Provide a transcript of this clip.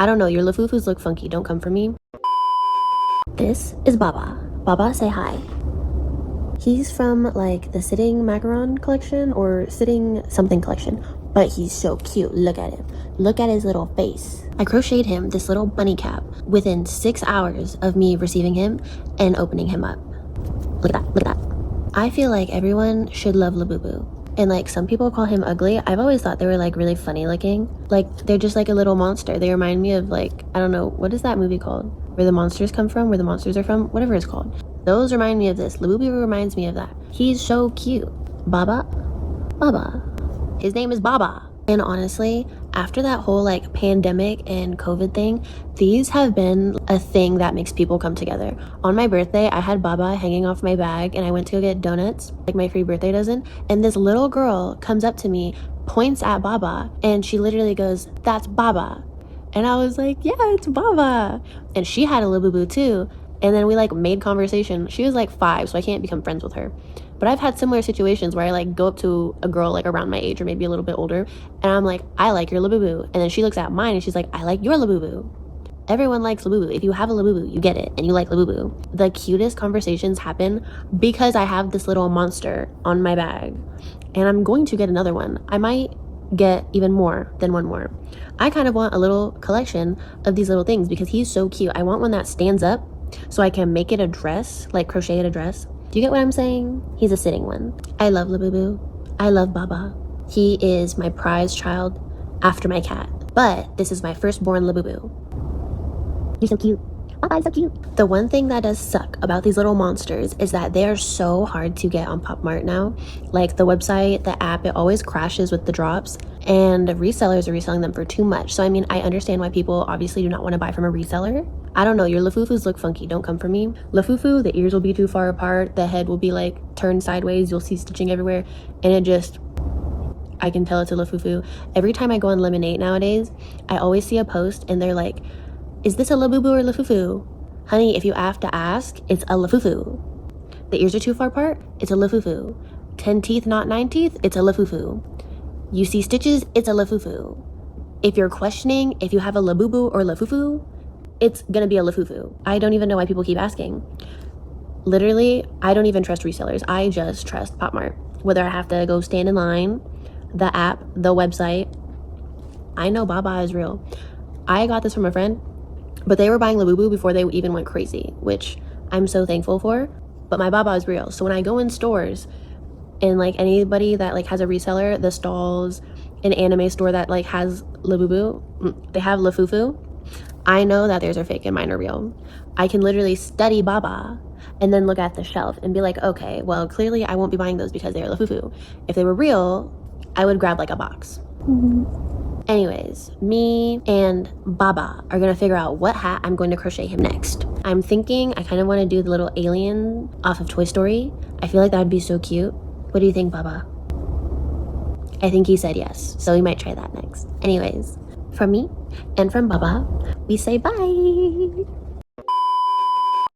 I don't know, your Lafufus look funky. Don't come for me. This is Baba. Baba, say hi. He's from like the Sitting Macaron collection or Sitting something collection, but he's so cute. Look at him. Look at his little face. I crocheted him this little bunny cap within 6 hours of me receiving him and opening him up. Look at that. Look at that. I feel like everyone should love Labubu. And like some people call him ugly. I've always thought they were like really funny looking. Like they're just like a little monster. They remind me of like, I don't know, what is that movie called? Where the monsters come from, where the monsters are from, whatever it's called. Those remind me of this. Labubu reminds me of that. He's so cute. Baba. Baba. His name is Baba. And honestly, after that whole like pandemic and COVID thing, these have been a thing that makes people come together. On my birthday, I had Baba hanging off my bag and I went to go get donuts, like my free birthday dozen. And this little girl comes up to me, points at Baba, and she literally goes, "That's Baba." And I was like, yeah, it's Baba. And she had a Labubu too. And then we like made conversation. She was like 5, so I can't become friends with her. But I've had similar situations where I like go up to a girl like around my age or maybe a little bit older, and I'm like, I like your Labubu. And then she looks at mine and she's like, I like your Labubu. Everyone likes Labubu. If you have a Labubu, you get it and you like Labubu. The cutest conversations happen because I have this little monster on my bag. And I'm going to get another one. I might get even more than one more. I kind of want a little collection of these little things because he's so cute. I want one that stands up so I can make it a dress, like crochet it a dress. Do you get what I'm saying? He's a sitting one. I love Labubu. I love Baba. He is my prized child after my cat. But this is my firstborn Labubu. You're so cute. Baba's so cute. The one thing that does suck about these little monsters is that they are so hard to get on Popmart now. Like the website, the app, it always crashes with the drops. And resellers are reselling them for too much. So I mean, I understand why people obviously do not want to buy from a reseller. I don't know, your Lafufus look funky. Don't come for me. Lafufu, the ears will be too far apart. The head will be like turned sideways. You'll see stitching everywhere. And it just, I can tell it's a Lafufu. Every time I go on Lemonade nowadays, I always see a post and they're like, is this a Labubu or Lafufu? Honey, if you have to ask, it's a Lafufu. The ears are too far apart, it's a Lafufu. 10 teeth, not 9 teeth, it's a Lafufu. You see stitches, it's a Lafufu. If you're questioning if you have a Labubu or Lafufu, it's gonna be a Lafufu. I don't even know why people keep asking. Literally, I don't even trust resellers. I just trust Popmart. Whether I have to go stand in line, the app, the website, I know Baba is real. I got this from a friend, but they were buying Labubu before they even went crazy, which I'm so thankful for. But my Baba is real. So when I go in stores and like anybody that like has a reseller, the stalls, an anime store that like has Labubu, they have Lafufu, I know that theirs are fake and mine are real. I can literally study Baba and then look at the shelf and be like, okay, well, clearly I won't be buying those because they're Lafufu. If they were real, I would grab like a box. Anyways, me and Baba are gonna figure out what hat I'm going to crochet him next. I'm thinking I kind of want to do the little alien off of Toy Story. I feel like that would be so cute. What do you think, Baba? I think he said yes, so we might try that next. Anyways, from me and from Baba, we say bye.